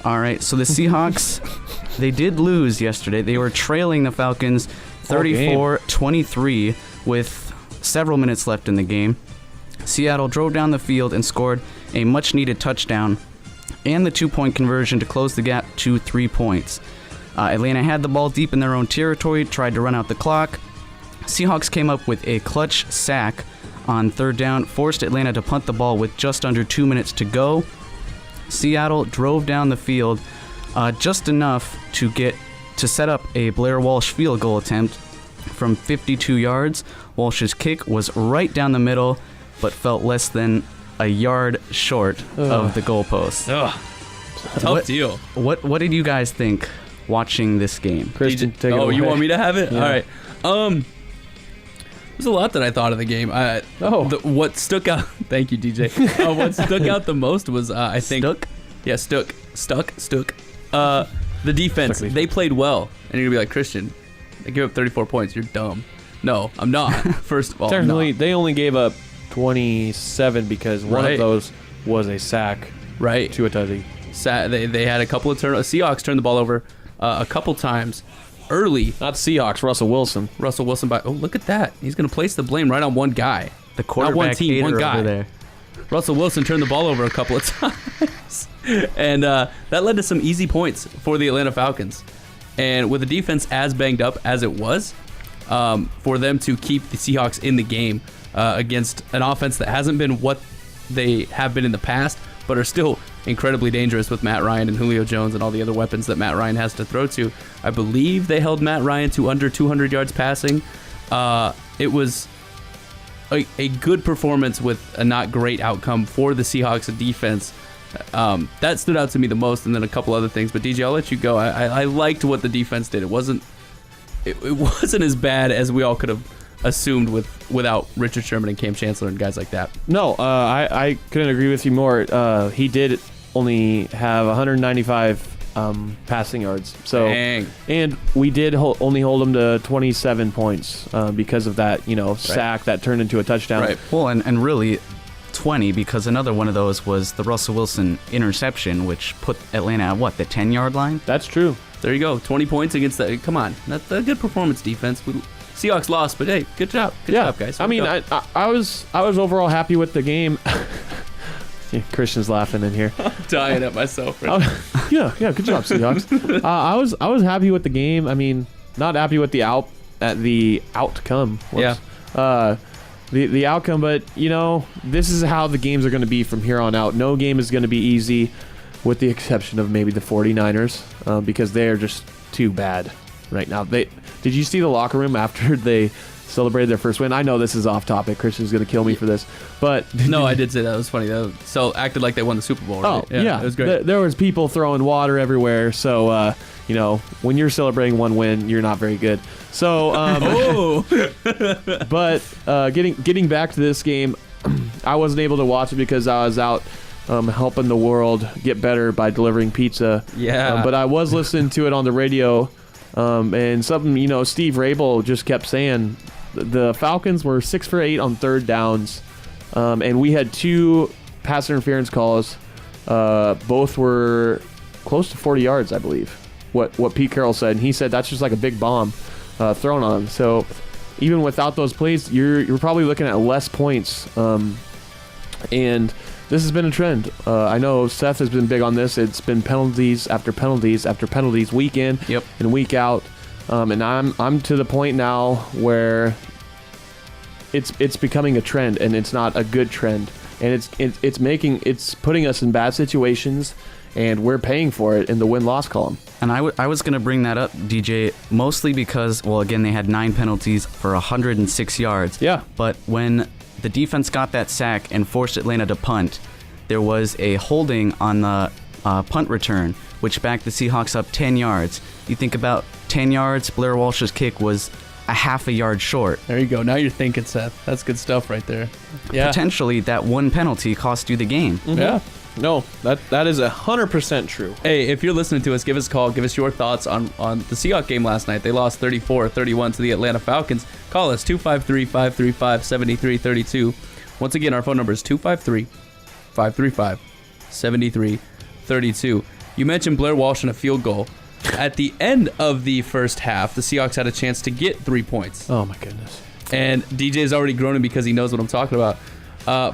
All right, so the Seahawks, they did lose yesterday. They were trailing the Falcons 34-23 with several minutes left in the game. Seattle drove down the field and scored a much-needed touchdown and the 2-point conversion to close the gap to 3 points. Atlanta had the ball deep in their own territory, tried to run out the clock. Seahawks came up with a clutch sack on third down, forced Atlanta to punt the ball with just under 2 minutes to go. Seattle drove down the field just enough to set up a Blair Walsh field goal attempt from 52 yards. Walsh's kick was right down the middle, but felt less than a yard short of the goalpost. Tough deal. What did you guys think watching this game? Christian, take it away. You want me to have it? Yeah. All right. There's a lot that I thought of the game. What stuck out? Thank you, DJ. What stuck out the most was I think. Stuck. The defense. They played well, and you're gonna be like, Christian, they gave up 34 points. You're dumb. No, I'm not. First of all, technically they only gave up 27 because one of those was a sack. Right. To a touchdown. They had a couple of turnovers. Seahawks turned the ball over a couple times early. Not Seahawks, Russell Wilson. Look at that. He's going to place the blame right on one guy. The quarterback, not one team, one guy. over there. Russell Wilson turned the ball over a couple of times. And that led to some easy points for the Atlanta Falcons. And with the defense as banged up as it was, for them to keep the Seahawks in the game against an offense that hasn't been what they have been in the past, but are still incredibly dangerous with Matt Ryan and Julio Jones and all the other weapons that Matt Ryan has to throw to. I believe they held Matt Ryan to under 200 yards passing. It was a good performance with a not great outcome for the Seahawks defense. That stood out to me the most, and then a couple other things. But DJ, I'll let you go. I liked what the defense did. It wasn't as bad as we all could have assumed without Richard Sherman and Cam Chancellor and guys like that. No, I couldn't agree with you more. He did only have 195 passing yards. So, dang. And we did only hold him to 27 points because of that, sack that turned into a touchdown. Right. Well, and really 20, because another one of those was the Russell Wilson interception, which put Atlanta at the 10-yard line? That's true. There you go. 20 points against that. Come on. That's a good performance, defense. Seahawks lost, but hey, good job. Good job, guys. I mean, I was overall happy with the game. Christian's laughing in here. I'm dying at myself. Right? Yeah, good job, Seahawks. I was happy with the game. I mean, not happy with the outcome. Whoops. Yeah. The outcome, but this is how the games are going to be from here on out. No game is going to be easy, with the exception of maybe the 49ers, because they are just too bad right now. Did you see the locker room after they celebrated their first win? I know this is off topic. Christian's going to kill me for this, but no, I did say that. It was funny. They acted like they won the Super Bowl. Right? Oh yeah, it was great. There was people throwing water everywhere. So when you're celebrating one win, you're not very good. So, but getting back to this game, I wasn't able to watch it because I was out helping the world get better by delivering pizza. Yeah. But I was listening to it on the radio, and something Steve Rabel just kept saying. The Falcons were 6 for 8 on third downs, and we had 2 pass interference calls. Both were close to 40 yards, I believe. What Pete Carroll said, and he said that's just like a big bomb thrown on him. So even without those plays, you're probably looking at less points. And this has been a trend. I know Seth has been big on this. It's been penalties after penalties after penalties, week in and week out. And I'm to the point now where it's becoming a trend, and it's not a good trend, and it's putting us in bad situations, and we're paying for it in the win-loss column. And I was going to bring that up, DJ, mostly because, again, they had 9 penalties for 106 yards. Yeah. But when the defense got that sack and forced Atlanta to punt, there was a holding on the punt return, which backed the Seahawks up 10 yards. You think about 10 yards, Blair Walsh's kick was a half a yard short. There you go. Now you're thinking, Seth. That's good stuff right there. Yeah. Potentially, that one penalty cost you the game. Mm-hmm. Yeah. No, that is 100% true. Hey, if you're listening to us, give us a call. Give us your thoughts on the Seahawks game last night. They lost 34-31 to the Atlanta Falcons. Call us 253-535-7332. Once again, our phone number is 253-535-7332. You mentioned Blair Walsh and a field goal. At the end of the first half, the Seahawks had a chance to get 3 points. Oh, my goodness. And DJ's already groaning because he knows what I'm talking about.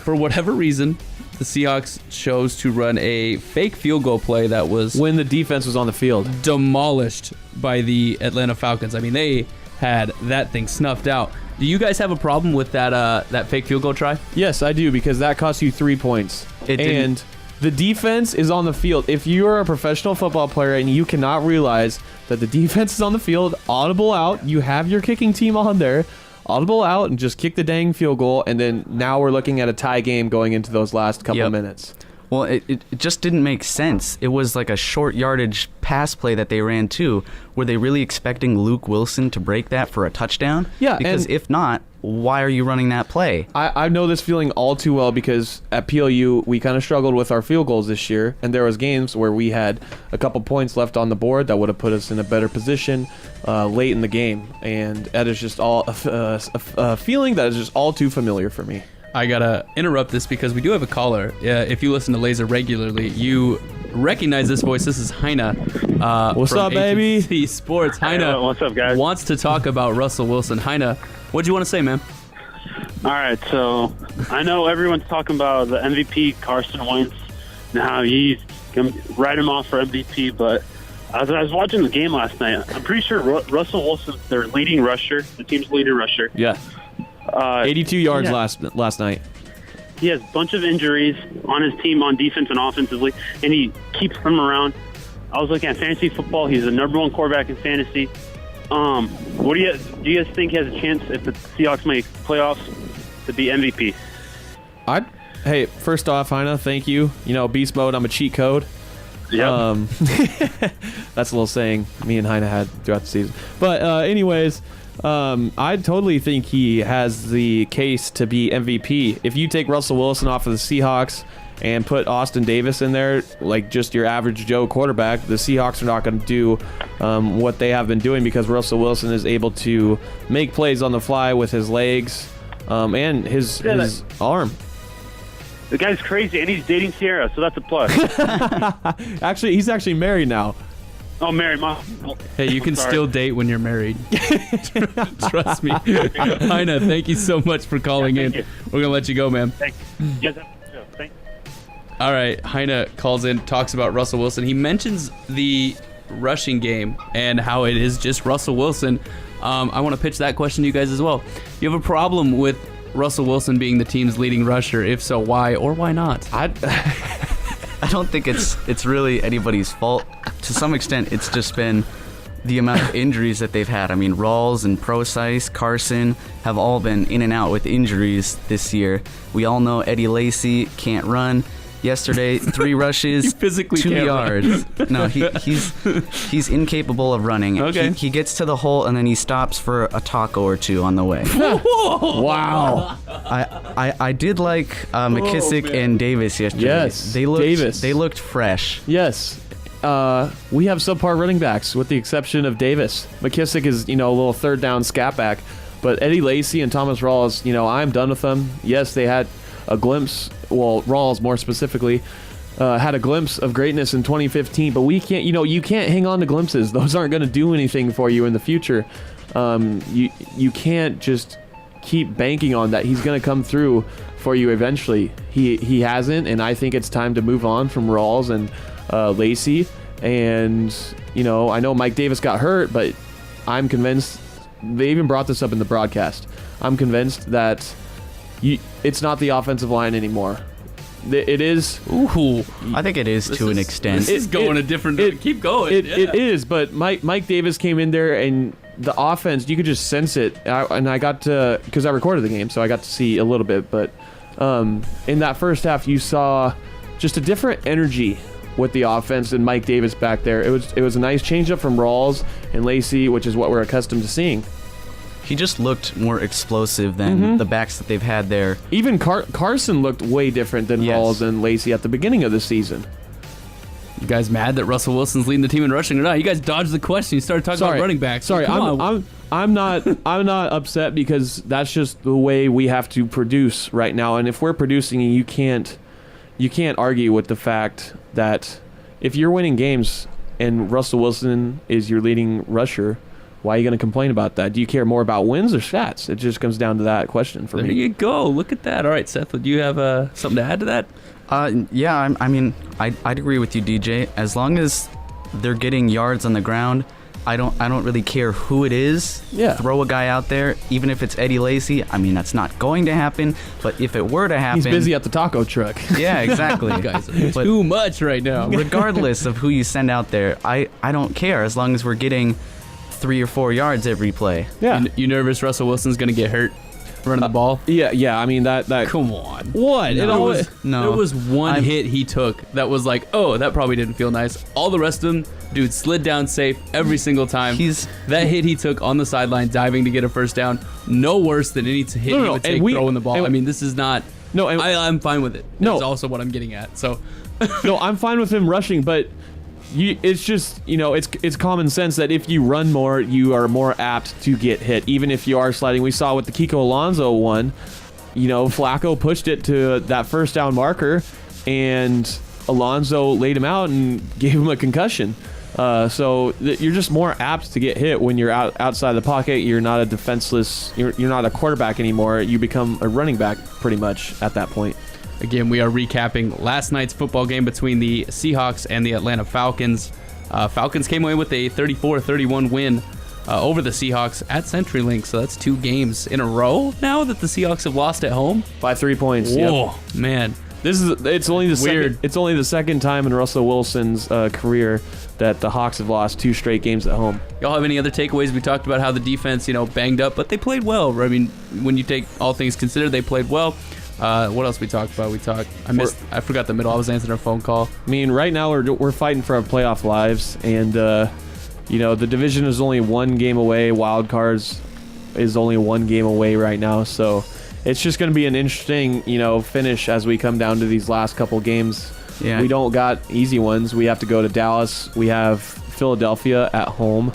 For whatever reason, the Seahawks chose to run a fake field goal play that was When the defense was on the field. demolished by the Atlanta Falcons. I mean, they had that thing snuffed out. Do you guys have a problem with that fake field goal try? Yes, I do, because that cost you 3 points. It didn't- And the defense is on the field. If you are a professional football player and you cannot realize that the defense is on the field, audible out, you have your kicking team on there, audible out and just kick the dang field goal, and then now we're looking at a tie game going into those last couple Yep. minutes. Well, it just didn't make sense. It was like a short yardage pass play that they ran too. Were they really expecting Luke Wilson to break that for a touchdown? Yeah, Because and- if not, why are you running that play? I know this feeling all too well because at PLU we kind of struggled with our field goals this year, and there was games where we had a couple points left on the board that would have put us in a better position late in the game, and that is just all a feeling that is just all too familiar for me. I gotta interrupt this because we do have a caller. If you listen to Laser regularly, you recognize this voice. This is Heine. What's from up, baby? AT&T Sports. Heine, what's up, guys? wants to talk about Russell Wilson. Heine, what do you want to say, man? All right, so I know everyone's talking about the MVP, Carson Wentz, and how he's going to write him off for MVP, but as I was watching the game last night, I'm pretty sure Russell Wilson's their leading rusher, the team's leading rusher. Yeah, 82 yards yeah. last night. He has a bunch of injuries on his team on defense and offensively, and he keeps them around. I was looking at fantasy football. He's the number one quarterback in fantasy. What do you guys think he has a chance if the Seahawks make playoffs to be MVP? Hey, first off, Heine, thank you. You know, beast mode, I'm a cheat code. Yep. That's a little saying me and Heine had throughout the season. But anyways, I totally think he has the case to be MVP. If you take Russell Wilson off of the Seahawks and put Austin Davis in there, like just your average Joe quarterback, the Seahawks are not going to do what they have been doing because Russell Wilson is able to make plays on the fly with his legs and his arm. The guy's crazy, and he's dating Sierra, so that's a plus. Actually, he's actually married now. Oh, Mary, Mom. Hey, you can Sorry. still date when you're married. Trust me. Heine, thank you so much for calling Yeah, in. thank We're going to let you go, man. Thanks. You guys have a good show. Thanks. All right, Heine calls in, talks about Russell Wilson. He mentions the rushing game and how it is just Russell Wilson. I want to pitch that question to you guys as well. You have a problem with Russell Wilson being the team's leading rusher? If so, why or why not? I don't think it's really anybody's fault. To some extent, it's just been the amount of injuries that they've had. I mean, Rawls and Procise, Carson have all been in and out with injuries this year. We all know Eddie Lacy can't run. Yesterday, 3 rushes, He physically 2 can't yards. No, he's incapable of running. Okay. He gets to the hole and then he stops for a taco or 2 on the way. Wow. I did like McKissick and Davis yesterday. Yes, they looked Davis. They looked fresh. Yes. We have subpar running backs with the exception of Davis. McKissick is, a little third down scat back. But Eddie Lacy and Thomas Rawls, I'm done with them. Yes, they had a glimpse, well, Rawls more specifically, had a glimpse of greatness in 2015, but we can't, you can't hang on to glimpses. Those aren't going to do anything for you in the future. You can't just keep banking on that. He's going to come through for you eventually. He hasn't, and I think it's time to move on from Rawls and Lacy. And, I know Mike Davis got hurt, but I'm convinced, they even brought this up in the broadcast, I'm convinced that it's not the offensive line anymore. It is. Ooh, I think it is to an extent. This is going a different. Keep going. It is, but Mike Davis came in there and the offense, you could just sense it. And I got to, because I recorded the game, so I got to see a little bit. But in that first half, you saw just a different energy with the offense and Mike Davis back there. It was a nice change up from Rawls and Lacy, which is what we're accustomed to seeing. He just looked more explosive than the backs that they've had there. Even Carson looked way different than Yes. Rawls and Lacy at the beginning of the season. You guys mad that Russell Wilson's leading the team in rushing or not? You guys dodged the question. You started talking about running backs. Sorry, Come on. I'm not upset because that's just the way we have to produce right now. And if we're producing, you can't argue with the fact that if you're winning games and Russell Wilson is your leading rusher, why are you going to complain about that? Do you care more about wins or stats? It just comes down to that question for me. There you go. Look at that. All right, Seth, do you have something to add to that? Yeah, I'd agree with you, DJ. As long as they're getting yards on the ground, I don't really care who it is. Yeah. Throw a guy out there, even if it's Eddie Lacy. I mean, that's not going to happen, but if it were to happen... He's busy at the taco truck. Yeah, exactly. You guys are too much right now. Regardless of who you send out there, I don't care as long as we're getting 3 or 4 yards every play. Yeah. You nervous Russell Wilson's going to get hurt running the ball? Yeah. I mean, that Come on. What? No. There was one hit he took that was like, oh, that probably didn't feel nice. All the rest of them, dude, slid down safe every single time. That hit he took on the sideline, diving to get a first down, no worse than any hit he would take throwing the ball. I mean, this is not... No, I'm fine with it. That's also what I'm getting at. So, no, I'm fine with him rushing, but it's just, it's common sense that if you run more, you are more apt to get hit, even if you are sliding. We saw with the Kiko Alonso one, Flacco pushed it to that first down marker, and Alonso laid him out and gave him a concussion. So you're just more apt to get hit when you're outside the pocket. You're not a defenseless. You're not a quarterback anymore. You become a running back pretty much at that point. Again, we are recapping last night's football game between the Seahawks and the Atlanta Falcons. Falcons came away with a 34-31 win over the Seahawks at CenturyLink. So that's 2 games in a row now that the Seahawks have lost at home. By 3 points. Whoa, man. It's only the Weird. Second, it's only the second time in Russell Wilson's career that the Hawks have lost 2 straight games at home. Y'all have any other takeaways? We talked about how the defense, banged up, but they played well. I mean, when you take all things considered, they played well. What else we talked about? I forgot the middle. I was answering a phone call. I mean, right now we're fighting for our playoff lives, and the division is only 1 game away. Wild cards is only 1 game away right now, so it's just going to be an interesting, finish as we come down to these last couple games. Yeah. We don't got easy ones. We have to go to Dallas. We have Philadelphia at home.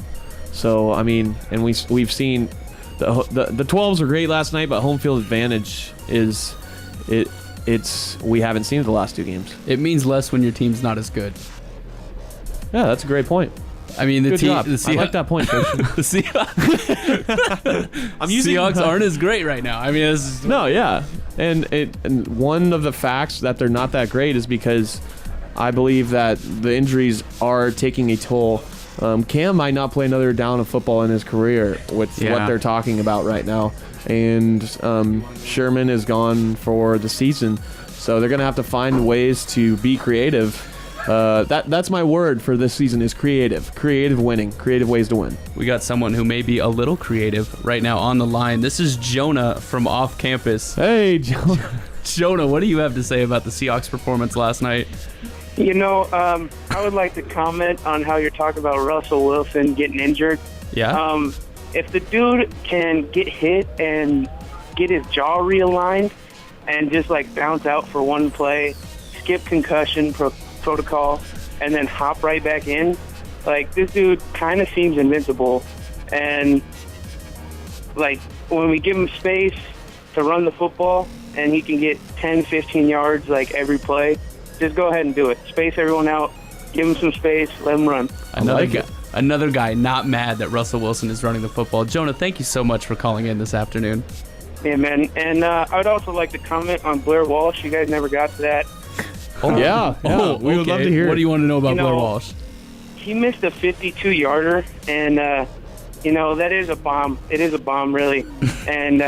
So I mean, and we've seen the 12s were great last night, but home field advantage is. We haven't seen it the last 2 games. It means less when your team's not as good. Yeah, that's a great point. I mean, Good job. I like that point, Coach. The Seahawks aren't as great right now. I mean, no, yeah, and one of the facts that they're not that great is because I believe that the injuries are taking a toll. Cam might not play another down of football in his career with what they're talking about right now. And Sherman is gone for the season, so they're gonna have to find ways to be creative. That's my word for this season is creative winning, creative ways to win. We got someone who may be a little creative right now on the line. This is Jonah from off campus. Hey, Jonah. Jonah, what do you have to say about the Seahawks performance last night? I would like to comment on how you're talking about Russell Wilson getting injured. Yeah. If the dude can get hit and get his jaw realigned and just bounce out for 1 play, skip concussion protocol, and then hop right back in, this dude kind of seems invincible. And when we give him space to run the football and he can get 10, 15 yards every play, just go ahead and do it. Space everyone out, give him some space, let him run. Another guy not mad that Russell Wilson is running the football. Jonah, thank you so much for calling in this afternoon. Yeah, man. And I would also like to comment on Blair Walsh. You guys never got to that. Oh, yeah. We would love to hear. What do you want to know about Blair Walsh? He missed a 52-yarder, and, that is a bomb. It is a bomb, really. And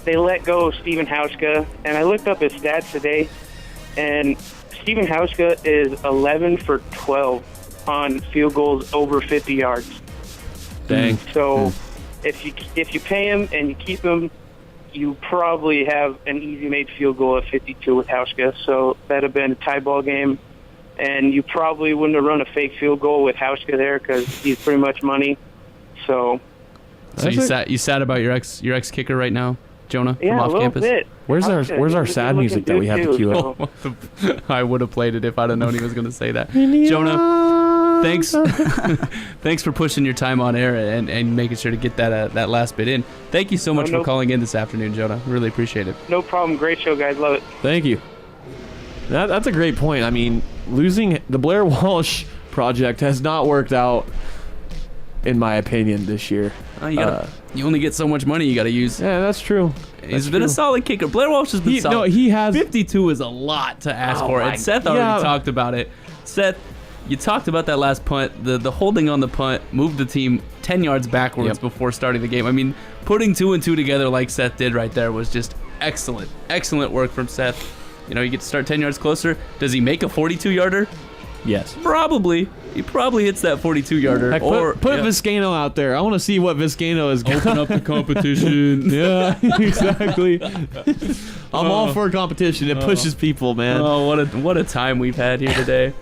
they let go of Steven Hauschka, and I looked up his stats today, and Steven Hauschka is 11 for 12 on field goals over 50 yards. Dang. So if you pay him and you keep him, you probably have an easy-made field goal at 52 with Hauschka. So that'd have been a tie ball game, and you probably wouldn't have run a fake field goal with Hauschka there because he's pretty much money. So you sad about your ex kicker right now, Jonah, yeah, from off a little campus? bit. Where's our sad music that we have to cue up? I would have played it if I'd have known he was going to say that. Jonah, thanks for pushing your time on air and making sure to get that last bit in. Thank you so much for calling in this afternoon, Jonah. Really appreciate it. No problem. Great show, guys. Love it. Thank you. That's a great point. I mean, losing the Blair Walsh project has not worked out, in my opinion, this year. You only get so much money you got to use. Yeah, that's true. He's been a solid kicker. Blair Walsh has been solid. No, he has. 52 is a lot to ask for, and Seth already talked about it. Seth, you talked about that last punt. The holding on the punt moved the team 10 yards backwards before starting the game. I mean, putting 2 and 2 together like Seth did right there was just excellent. Excellent work from Seth. You know, you get to start 10 yards closer. Does he make a 42-yarder? Yes. Probably. He probably hits that 42-yarder. Heck, put Vizcaino out there. I want to see what Vizcaino is. Open up the competition. Yeah, exactly. I'm all for competition. It pushes people, man. Oh, what a time we've had here today.